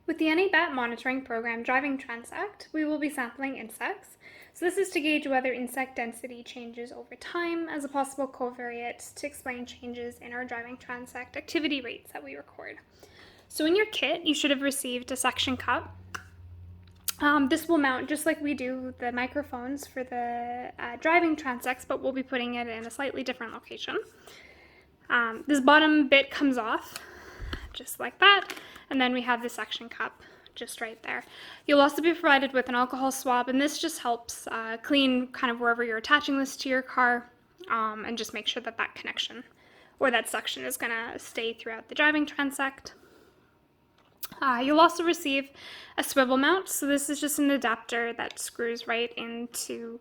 With the NABat monitoring program Driving Transect, we will be sampling insects. So this is to gauge whether insect density changes over time as a possible covariate to explain changes in our driving transect activity rates that we record. So in your kit, you should have received a suction cup. This will mount just like we do the microphones for the driving transects, but we'll be putting it in a slightly different location. This bottom bit comes off just like that, and then we have the suction cup just right there. You'll also be provided with an alcohol swab, and this just helps clean kind of wherever you're attaching this to your car, and just make sure that that connection or that suction is going to stay throughout the driving transect. You'll also receive a swivel mount. So this is just an adapter that screws right into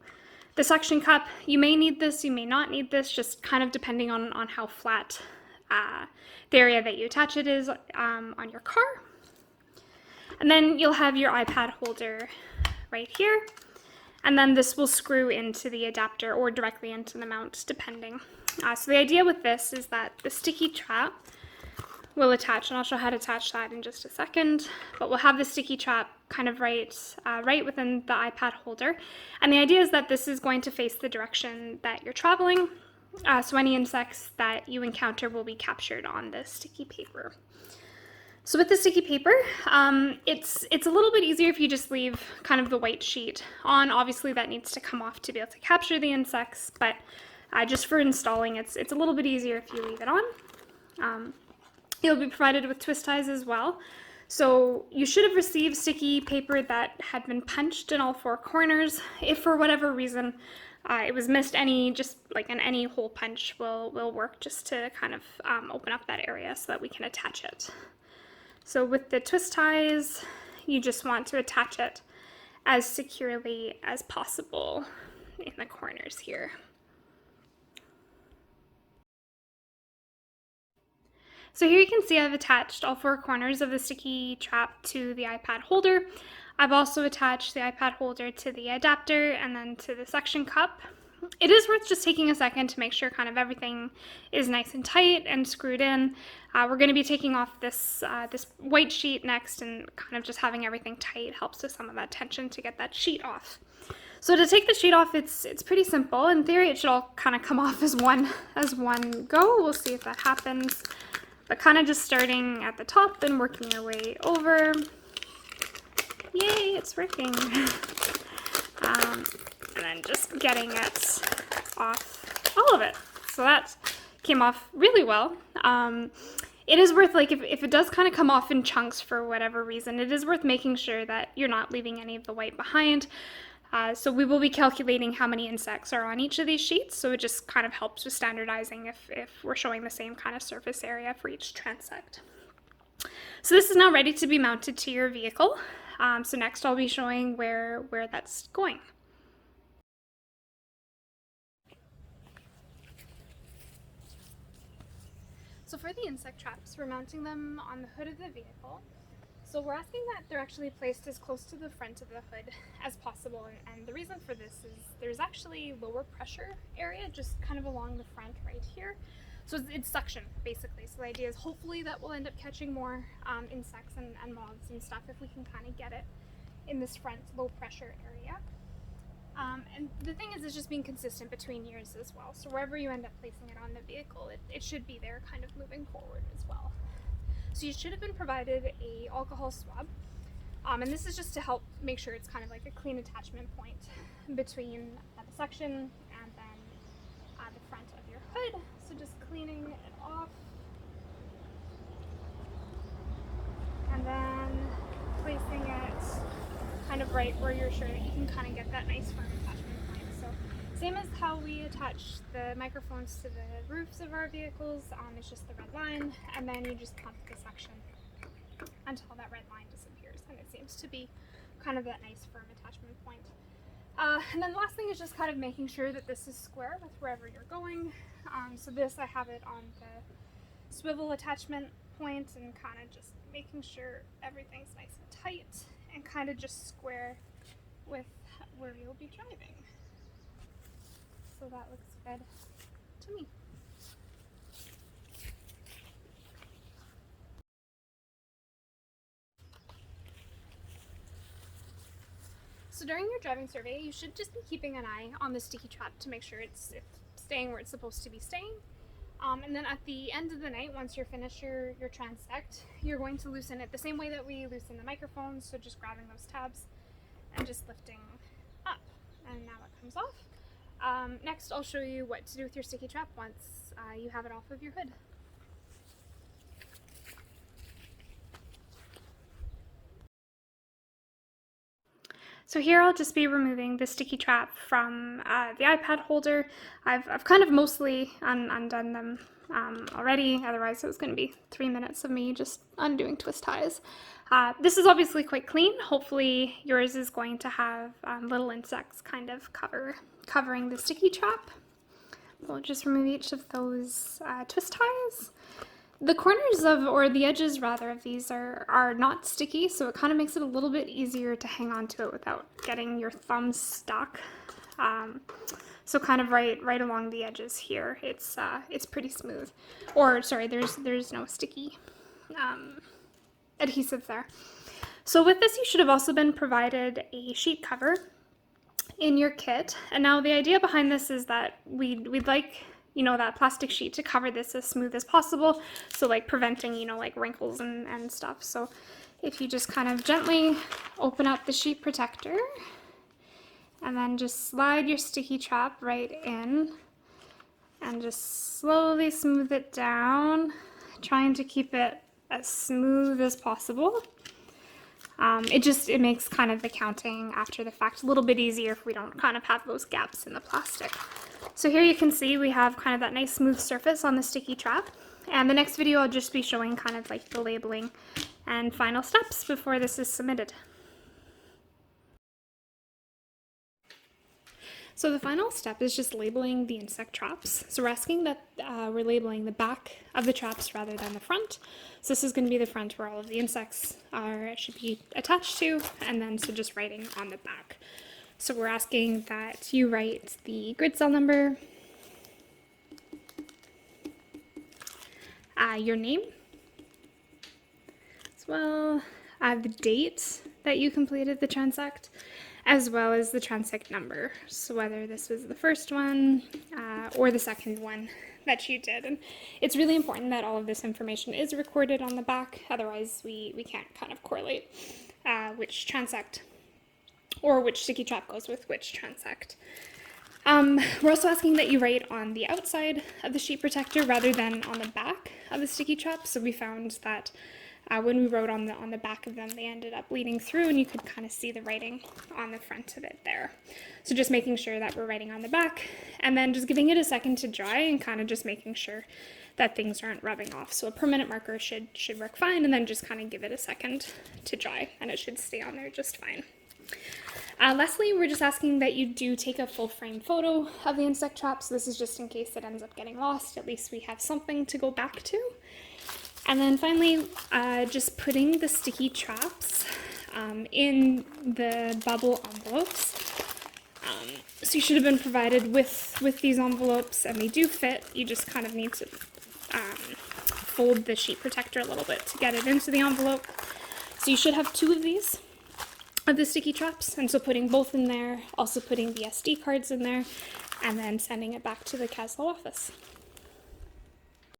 the suction cup. You may need this, you may not need this, just kind of depending on how flat the area that you attach it is on your car. And then you'll have your iPad holder right here. And then this will screw into the adapter or directly into the mount, depending. So the idea with this is that the sticky trap will attach, and I'll show how to attach that in just a second, but we'll have the sticky trap kind of right within the iPad holder. And the idea is that this is going to face the direction that you're traveling, so any insects that you encounter will be captured on the sticky paper. So with the sticky paper, it's a little bit easier if you just leave kind of the white sheet on. Obviously that needs to come off to be able to capture the insects, but just for installing, it's a little bit easier if you leave it on. You'll be provided with twist ties as well. So you should have received sticky paper that had been punched in all four corners. If for whatever reason it was missed, any hole punch will work just to kind of open up that area so that we can attach it. So with the twist ties, you just want to attach it as securely as possible in the corners here. So here you can see I've attached all four corners of the sticky trap to the iPad holder. I've also attached the iPad holder to the adapter and then to the suction cup. It is worth just taking a second to make sure kind of everything is nice and tight and screwed in. We're going to be taking off this white sheet next, and kind of just having everything tight helps with some of that tension to get that sheet off. So to take the sheet off, it's pretty simple. In theory, it should all kind of come off as one go. We'll see if that happens. But kind of just starting at the top and working your way over. Yay, it's working. And then just getting it off, all of it. So that came off really well. It is worth, like, if it does kind of come off in chunks for whatever reason, it is worth making sure that you're not leaving any of the white behind. So we will be calculating how many insects are on each of these sheets, so it just kind of helps with standardizing if we're showing the same kind of surface area for each transect. So this is now ready to be mounted to your vehicle. So next I'll be showing where that's going. So for the insect traps, we're mounting them on the hood of the vehicle. So we're asking that they're actually placed as close to the front of the hood as possible, and the reason for this is there's actually lower pressure area just kind of along the front right here. So it's suction basically. So the idea is hopefully that we'll end up catching more insects and moths and stuff if we can kind of get it in this front low pressure area. And the thing is, it's just being consistent between years as well. So wherever you end up placing it on the vehicle, it should be there kind of moving forward as well. So you should have been provided a alcohol swab, and this is just to help make sure it's kind of like a clean attachment point between the suction and then the front of your hood. So just cleaning it off, and then placing it kind of right where you're sure that you can kind of get that nice firm attachment point. So same as how we attach the microphones to the roofs of our vehicles, it's just the red line, and then you just pump the suction until that red line disappears, and it seems to be kind of that nice firm attachment point. And then the last thing is just kind of making sure that this is square with wherever you're going. So this, I have it on the swivel attachment point, and kind of just making sure everything's nice and tight and kind of just square with where you'll be driving. So that looks good to me. So during your driving survey, you should just be keeping an eye on the sticky trap to make sure it's staying where it's supposed to be staying. And then at the end of the night, once you're finished your transect, you're going to loosen it the same way that we loosen the microphones, so just grabbing those tabs and just lifting up. And now it comes off. Next, I'll show you what to do with your sticky trap once you have it off of your hood. So here I'll just be removing the sticky trap from the iPad holder. I've kind of mostly undone them already, otherwise it was going to be 3 minutes of me just undoing twist ties. This is obviously quite clean. Hopefully yours is going to have little insects kind of covering the sticky trap. We'll just remove each of those twist ties. The corners or the edges rather of these are not sticky, so it kind of makes it a little bit easier to hang on to it without getting your thumbs stuck. So kind of right along the edges here, it's pretty smooth. Or sorry, there's no sticky adhesive there. So with this, you should have also been provided a sheet cover in your kit. And now the idea behind this is that we'd like, that plastic sheet to cover this as smooth as possible, so like preventing, like wrinkles and stuff. So if you just kind of gently open up the sheet protector and then just slide your sticky trap right in and just slowly smooth it down, trying to keep it as smooth as possible. It makes kind of the counting after the fact a little bit easier if we don't kind of have those gaps in the plastic. So here you can see we have kind of that nice smooth surface on the sticky trap. And the next video I'll just be showing kind of like the labeling and final steps before this is submitted. So the final step is just labeling the insect traps. So we're asking that we're labeling the back of the traps rather than the front. So this is going to be the front where all of the insects should be attached to, and then so just writing on the back. So we're asking that you write the grid cell number, your name, as well the date that you completed the transect, as well as the transect number. So whether this was the first one or the second one that you did. And it's really important that all of this information is recorded on the back, otherwise we can't kind of correlate which transect or which sticky trap goes with which transect. We're also asking that you write on the outside of the sheet protector rather than on the back of the sticky trap. So we found that when we wrote on the back of them, they ended up bleeding through, and you could kind of see the writing on the front of it there. So just making sure that we're writing on the back, and then just giving it a second to dry and kind of just making sure that things aren't rubbing off. So a permanent marker should work fine, and then just kind of give it a second to dry, and it should stay on there just fine. Lastly, we're just asking that you do take a full frame photo of the insect trap. So this is just in case it ends up getting lost. At least we have something to go back to. And then finally, just putting the sticky traps in the bubble envelopes. So you should have been provided with these envelopes, and they do fit. You just kind of need to fold the sheet protector a little bit to get it into the envelope. So you should have 2 of these, of the sticky traps, and so putting both in there, also putting the SD cards in there, and then sending it back to the Caslow office.